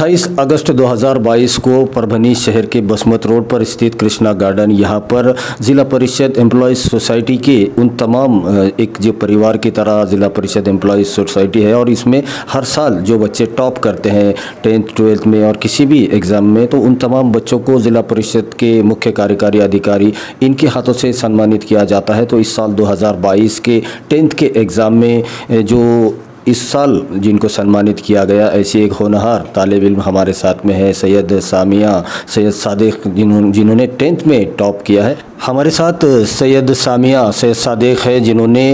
28 अगस्त 2022 को परभनी शहर के बसमत रोड पर स्थित कृष्णा गार्डन यहाँ पर ज़िला परिषद एम्प्लॉयज़ सोसाइटी के उन तमाम एक जो परिवार की तरह ज़िला परिषद एम्प्लॉयज़ सोसाइटी है और इसमें हर साल जो बच्चे टॉप करते हैं 10th 12th में और किसी भी एग्ज़ाम में, तो उन तमाम बच्चों को ज़िला परिषद के मुख्य कार्यकारी अधिकारी इनके हाथों से सम्मानित किया जाता है। तो इस साल 2022 के 10th के एग्ज़ाम में जो इस साल जिनको सम्मानित किया गया, ऐसी एक होनहार तालिब इल्म हमारे साथ में है सैयद सामिया सैयद सादिक, जिन्होंने 10th में टॉप किया है। हमारे साथ सैयद सामिया सैयद सादिक है जिन्होंने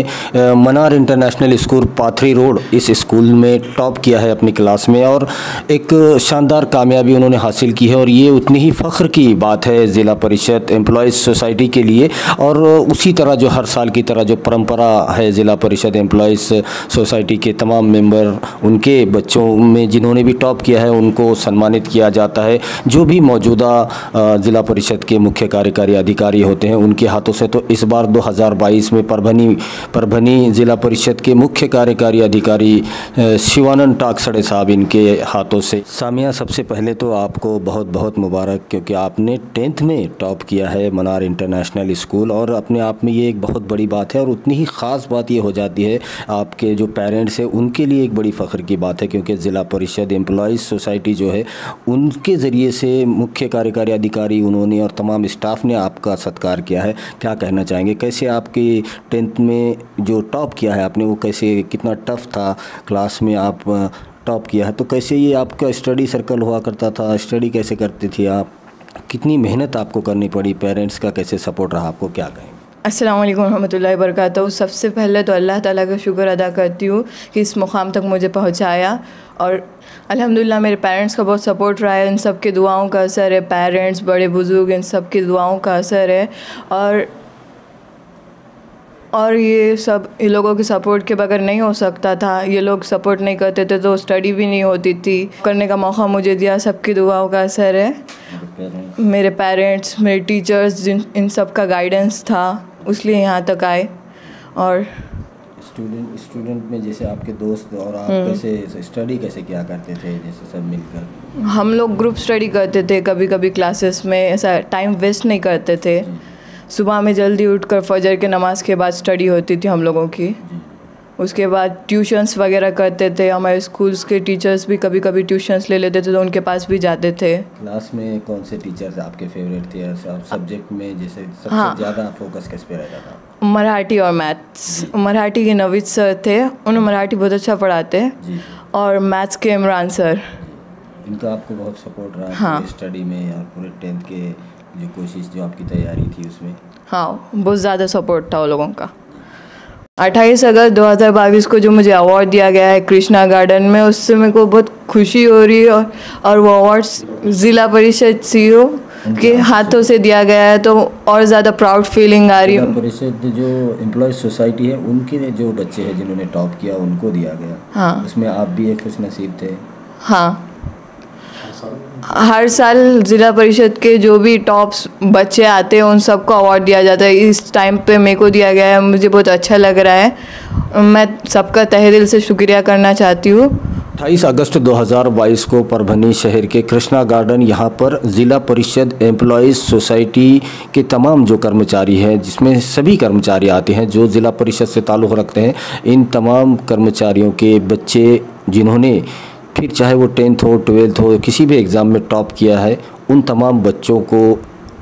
मनार इंटरनेशनल स्कूल पाथरी रोड इस स्कूल में टॉप किया है अपनी क्लास में और एक शानदार कामयाबी उन्होंने हासिल की है। और ये उतनी ही फ़ख्र की बात है ज़िला परिषद एम्प्लॉयज़ सोसाइटी के लिए। और उसी तरह जो हर साल की तरह जो परंपरा है ज़िला परिषद एम्प्लॉयज़ सोसाइटी के तमाम मेंबर, उनके बच्चों में जिन्होंने भी टॉप किया है उनको सम्मानित किया जाता है। जो भी मौजूदा ज़िला परिषद के मुख्य कार्यकारी अधिकारी होते हैं उनके हाथों से। तो इस बार 2022 में परभनी ज़िला परिषद के मुख्य कार्यकारी अधिकारी शिवानंद टाकसड़े साहब इनके हाथों से। सामिया, सबसे पहले तो आपको बहुत बहुत मुबारक, क्योंकि आपने 10th में टॉप किया है मनार इंटरनेशनल स्कूल और अपने आप में ये एक बहुत बड़ी बात है। और उतनी ही ख़ास बात ये हो जाती है आपके जो पेरेंट्स हैं उनके लिए एक बड़ी फ़ख्र की बात है, क्योंकि ज़िला परिषद एम्प्लॉयज़ सोसाइटी जो है उनके ज़रिए से मुख्य कार्यकारी अधिकारी उन्होंने और तमाम स्टाफ ने आपका सत्कार किया है। क्या कहना चाहेंगे, कैसे आपकी 10th में जो टॉप किया है आपने, वो कैसे, कितना टफ़ था क्लास में आप टॉप किया है, तो कैसे ये आपका स्टडी सर्कल हुआ करता था, स्टडी कैसे करती थी आप, कितनी मेहनत आपको करनी पड़ी, पेरेंट्स का कैसे सपोर्ट रहा, आपको क्या कहेंगे? अस्सलाम वालेकुम रहमतुल्लाहि व बरकातहू। सबसे पहले तो अल्लाह ताला का शुक्र अदा करती हूँ कि इस मुकाम तक मुझे पहुँचाया। और अल्हम्दुलिल्लाह मेरे पेरेंट्स का बहुत सपोर्ट रहा है, इन सब की दुआओं का असर है, पेरेंट्स बड़े बुज़ुर्ग इन सब की दुआओं का असर है। और ये सब इन लोगों के सपोर्ट के बगैर नहीं हो सकता था। ये लोग सपोर्ट नहीं करते थे तो स्टडी भी नहीं होती थी। करने का मौका मुझे दिया, सबकी दुआओं का असर है। मेरे पेरेंट्स, मेरे टीचर्स, इन सब का गाइडेंस था, इसलिए यहाँ तक आए। और स्टूडेंट में जैसे आपके दोस्त और आप कैसे स्टडी कैसे क्या करते थे, जैसे सब मिलकर? हम लोग ग्रुप स्टडी करते थे, कभी कभी क्लासेस में, ऐसा टाइम वेस्ट नहीं करते थे। सुबह में जल्दी उठकर फजर के नमाज़ के बाद स्टडी होती थी हम लोगों की। उसके बाद ट्यूशन्स वगैरह करते थे। हमारे स्कूल्स के टीचर्स भी कभी कभी ट्यूशन्स ले लेते थे तो उनके पास भी जाते थे। क्लास में कौन से टीचर्स आपके फेवरेट थे सब्जेक्ट में, जैसे सबसे ज़्यादा फोकस किस पे रहता था? मराठी और मैथ्स। मराठी के नवीद सर थे, उन्हें मराठी बहुत अच्छा पढ़ाते, और मैथ्स के इमरान सर। इनका आपको बहुत सपोर्ट रहा स्टडी में और पूरे 10th के जो कोशिश, जो आपकी तैयारी थी उसमें? हाँ, बहुत ज़्यादा सपोर्ट था उन लोगों का। 28 अगस्त 2022 को जो मुझे अवार्ड दिया गया है कृष्णा गार्डन में, उससे मेरे को बहुत खुशी हो रही है। और वो अवार्ड्स ज़िला परिषद CEO के हाथों से दिया गया है तो और ज़्यादा प्राउड फीलिंग आ रही है। ज़िला परिषद जो एम्प्लॉयज़ सोसाइटी है उनके जो बच्चे हैं जिन्होंने टॉप किया उनको दिया गया। हाँ, उसमें आप भी एक खुशनसीब थे। हाँ, हर साल ज़िला परिषद के जो भी टॉप्स बच्चे आते हैं उन सबको अवार्ड दिया जाता है। इस टाइम पे मेरे को दिया गया है, मुझे बहुत अच्छा लग रहा है। मैं सबका तहे दिल से शुक्रिया करना चाहती हूँ। 28 अगस्त 2022 को परभनी शहर के कृष्णा गार्डन यहाँ पर ज़िला परिषद एम्प्लॉयज़ सोसाइटी के तमाम जो कर्मचारी हैं, जिसमें सभी कर्मचारी आते हैं जो ज़िला परिषद से ताल्लुक़ रखते हैं, इन तमाम कर्मचारियों के बच्चे जिन्होंने फिर चाहे वो 10th हो 12th हो किसी भी एग्ज़ाम में टॉप किया है, उन तमाम बच्चों को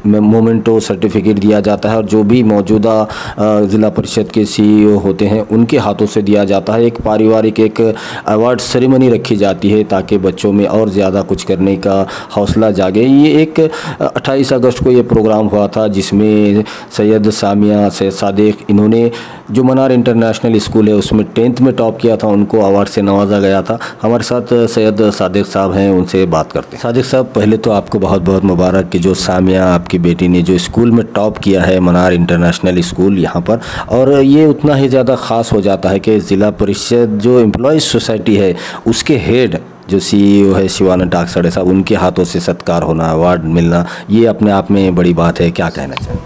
मोमेंटो सर्टिफिकेट दिया जाता है। और जो भी मौजूदा ज़िला परिषद के CEO होते हैं उनके हाथों से दिया जाता है। एक पारिवारिक एक अवार्ड सेरेमनी रखी जाती है ताकि बच्चों में और ज़्यादा कुछ करने का हौसला जागे। ये एक 28 अगस्त को ये प्रोग्राम हुआ था जिसमें सैयद सामिया सैयद सादिक, इन्होंने जो मनार इंटरनेशनल स्कूल है उसमें 10th में टॉप किया था, उनको अवार्ड से नवाजा गया था। हमारे साथ सैयद सादिक साहब हैं, उनसे बात करते हैं। सादिक साहब, पहले तो आपको बहुत बहुत मुबारक कि जो सामिया आपकी बेटी ने जो स्कूल में टॉप किया है मनार इंटरनेशनल स्कूल यहाँ पर, और ये उतना ही ज़्यादा ख़ास हो जाता है कि ज़िला परिषद जो एम्प्लॉयज़ सोसाइटी है उसके हेड जो CEO है शिवानंद टाकसड़े साहब, उनके हाथों से सत्कार होना, अवार्ड मिलना, ये अपने आप में बड़ी बात है। क्या कहना चाहिए?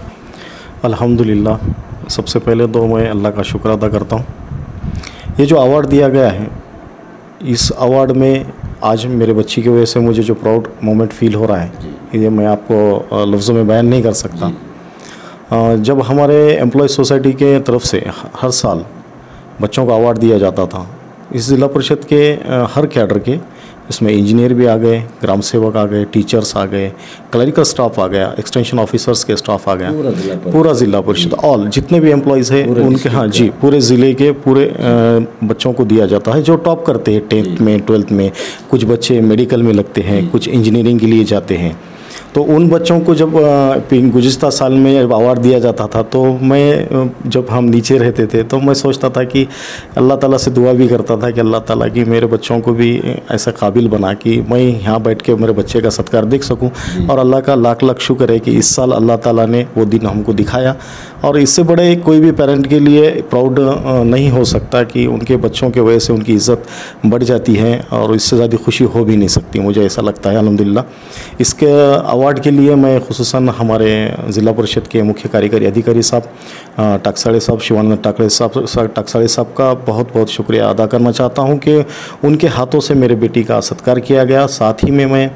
अल्हम्दुलिल्लाह, सबसे पहले तो मैं अल्लाह का शुक्र अदा करता हूँ। ये जो अवार्ड दिया गया है, इस अवार्ड में आज मेरे बच्ची की वजह से मुझे जो प्राउड मोमेंट फील हो रहा है ये मैं आपको लफ्ज़ों में बयान नहीं कर सकता। जब हमारे एम्प्लॉय सोसाइटी के तरफ से हर साल बच्चों को अवार्ड दिया जाता था, इस ज़िला परिषद के हर कैडर के, इसमें इंजीनियर भी आ गए, ग्राम सेवक आ गए, टीचर्स आ गए, क्लरिकल स्टाफ आ गया, एक्सटेंशन ऑफिसर्स के स्टाफ आ गया, पूरा ज़िला परिषद ऑल जितने भी एम्प्लॉयज़ हैं उनके, हाँ जी, पूरे ज़िले के पूरे बच्चों को दिया जाता है जो टॉप करते हैं 10th में 12th में। कुछ बच्चे मेडिकल में लगते हैं, कुछ इंजीनियरिंग के लिए जाते हैं। तो उन बच्चों को जब गुज़िश्ता साल में जब अवार्ड दिया जाता था तो मैं, जब हम नीचे रहते थे तो मैं सोचता था कि अल्लाह ताला से दुआ भी करता था कि अल्लाह ताला कि मेरे बच्चों को भी ऐसा काबिल बना कि मैं यहाँ बैठ के मेरे बच्चे का सत्कार देख सकूँ। और अल्लाह का लाख लाख शुक्र है कि इस साल अल्लाह ताला ने वो दिन हमको दिखाया। और इससे बड़े कोई भी पेरेंट के लिए प्राउड नहीं हो सकता कि उनके बच्चों के वजह से उनकी इज़्ज़त बढ़ जाती है, और इससे ज़्यादा खुशी हो भी नहीं सकती, मुझे ऐसा लगता है अल्हम्दुलिल्लाह। इसके अवार्ड के लिए मैं खुसूसन हमारे ज़िला परिषद के मुख्य कार्यकारी अधिकारी साहब टकसाड़े साहब, शिवानंद टकसाड़े साहब का बहुत बहुत शुक्रिया अदा करना चाहता हूं कि उनके हाथों से मेरे बेटी का सत्कार किया गया। साथ ही में मैं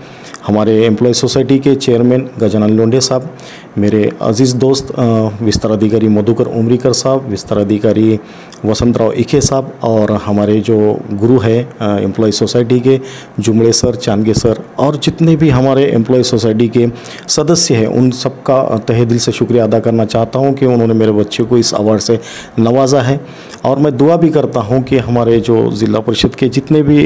हमारे एम्प्लॉय सोसाइटी के चेयरमैन गजानन लोंढे साहब, मेरे अजीज़ दोस्त विस्तार अधिकारी मधुकर उमरीकर साहब, विस्तार अधिकारी वसंतराव इखे साहब, और हमारे जो गुरु है एम्प्लॉय सोसाइटी के जुमड़े सर, चांदगे सर, और जितने भी हमारे एम्प्लॉय सोसाइटी के सदस्य हैं उन सबका तहे दिल से शुक्रिया अदा करना चाहता हूं कि उन्होंने मेरे बच्चे को इस अवार्ड से नवाजा है। और मैं दुआ भी करता हूं कि हमारे जो ज़िला परिषद के जितने भी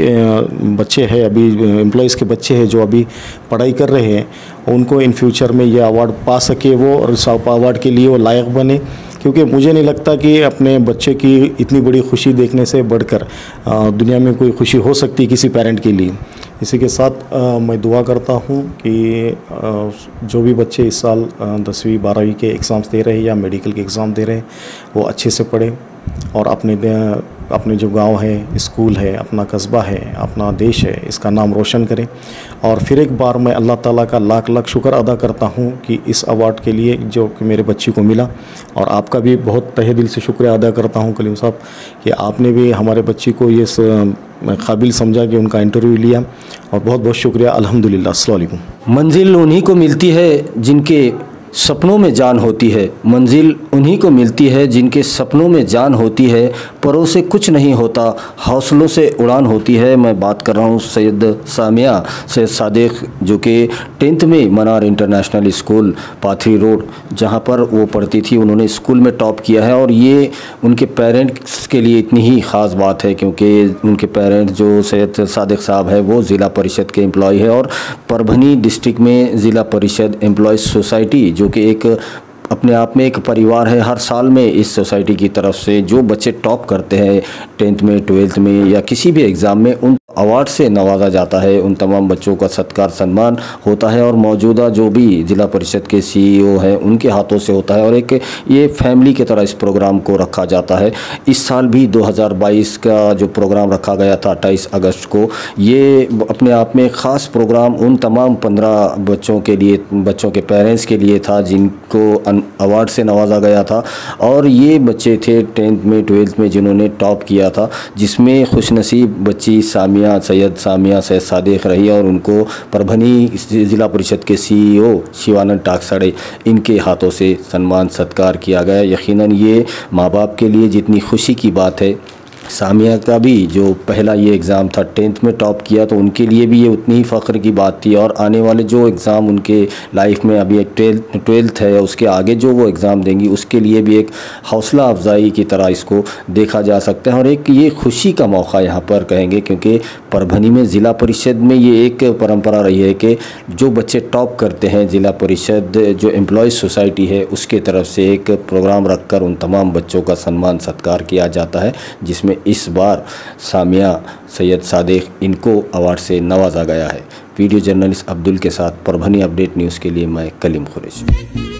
बच्चे हैं, अभी एम्प्लॉयज़ के बच्चे हैं जो अभी पढ़ाई कर रहे हैं, उनको इन फ्यूचर में ये अवार्ड पा सके वो, और इस अवार्ड के लिए वो लायक बने। क्योंकि मुझे नहीं लगता कि अपने बच्चे की इतनी बड़ी खुशी देखने से बढ़कर दुनिया में कोई खुशी हो सकती किसी पेरेंट के लिए। इसी के साथ मैं दुआ करता हूँ कि जो भी बच्चे इस साल 10वीं 12वीं के एग्ज़ाम्स दे रहे हैं या मेडिकल के एग्ज़ाम दे रहे हैं वो अच्छे से पढ़ें, और अपने जो गांव है, स्कूल है, अपना कस्बा है, अपना देश है, इसका नाम रोशन करें। और फिर एक बार मैं अल्लाह ताला का लाख लाख शुक्र अदा करता हूँ कि इस अवार्ड के लिए जो कि मेरे बच्ची को मिला, और आपका भी बहुत तहे दिल से शुक्रिया अदा करता हूँ कलीम साहब कि आपने भी हमारे बच्ची को ये काबिल समझा कि उनका इंटरव्यू लिया, और बहुत बहुत शुक्रिया। अल्हम्दुलिल्लाह। अस्सलाम वालेकुम। मंजिल उन्हीं को मिलती है जिनके सपनों में जान होती है, मंजिल उन्हीं को मिलती है जिनके सपनों में जान होती है, परों से कुछ नहीं होता, हौसलों से उड़ान होती है। मैं बात कर रहा हूँ सैयद सामिया सैयद सादिक, जो कि 10th में मनार इंटरनेशनल स्कूल पाथरी रोड जहाँ पर वो पढ़ती थी, उन्होंने स्कूल में टॉप किया है। और ये उनके पेरेंट्स के लिए इतनी ही ख़ास बात है क्योंकि उनके पेरेंट्स जो सैयद सादिक साहब है वो ज़िला परिषद के एम्प्लॉय है, और परभनी डिस्ट्रिक्ट में ज़िला परिषद एम्प्लॉय सोसाइटी जो कि एक अपने आप में एक परिवार है, हर साल में इस सोसाइटी की तरफ से जो बच्चे टॉप करते हैं 10th में 12th में या किसी भी एग्ज़ाम में, उन अवार्ड से नवाजा जाता है। उन तमाम बच्चों का सत्कार सम्मान होता है, और मौजूदा जो भी ज़िला परिषद के CEO हैं उनके हाथों से होता है, और एक ये फैमिली की तरह इस प्रोग्राम को रखा जाता है। इस साल भी 2022 का जो प्रोग्राम रखा गया था 28 अगस्त को, ये अपने आप में ख़ास प्रोग्राम उन तमाम 15 बच्चों के लिए, बच्चों के पेरेंट्स के लिए था जिनको अवार्ड से नवाजा गया था। और ये बच्चे थे 10th में 12th में जिन्होंने टॉप किया था, जिसमें खुशनसीब बच्ची सैयद सादिक रही, और उनको परभनी ज़िला परिषद के CEO शिवानंद टकसाड़े इनके हाथों से सम्मान सत्कार किया गया। यकीनन ये माँ बाप के लिए जितनी खुशी की बात है, सामिया का भी जो पहला ये एग्ज़ाम था 10th में टॉप किया, तो उनके लिए भी ये उतनी ही फ़ख्र की बात थी। और आने वाले जो एग्ज़ाम उनके लाइफ में अभी एक 12th है, उसके आगे जो वो एग्ज़ाम देंगी उसके लिए भी एक हौसला अफजाई की तरह इसको देखा जा सकता है, और एक ये खुशी का मौका यहाँ पर कहेंगे क्योंकि परभनी में ज़िला परिषद में ये एक परंपरा रही है कि जो बच्चे टॉप करते हैं ज़िला परिषद जो एम्प्लॉयज़ सोसाइटी है उसके तरफ से एक प्रोग्राम रखकर उन तमाम बच्चों का सम्मान सत्कार किया जाता है, जिसमें इस बार सामिया सैयद सादिक इनको अवार्ड से नवाजा गया है। वीडियो जर्नलिस्ट अब्दुल के साथ परभनी अपडेट न्यूज़ के लिए मैं कलीम कुरैशी।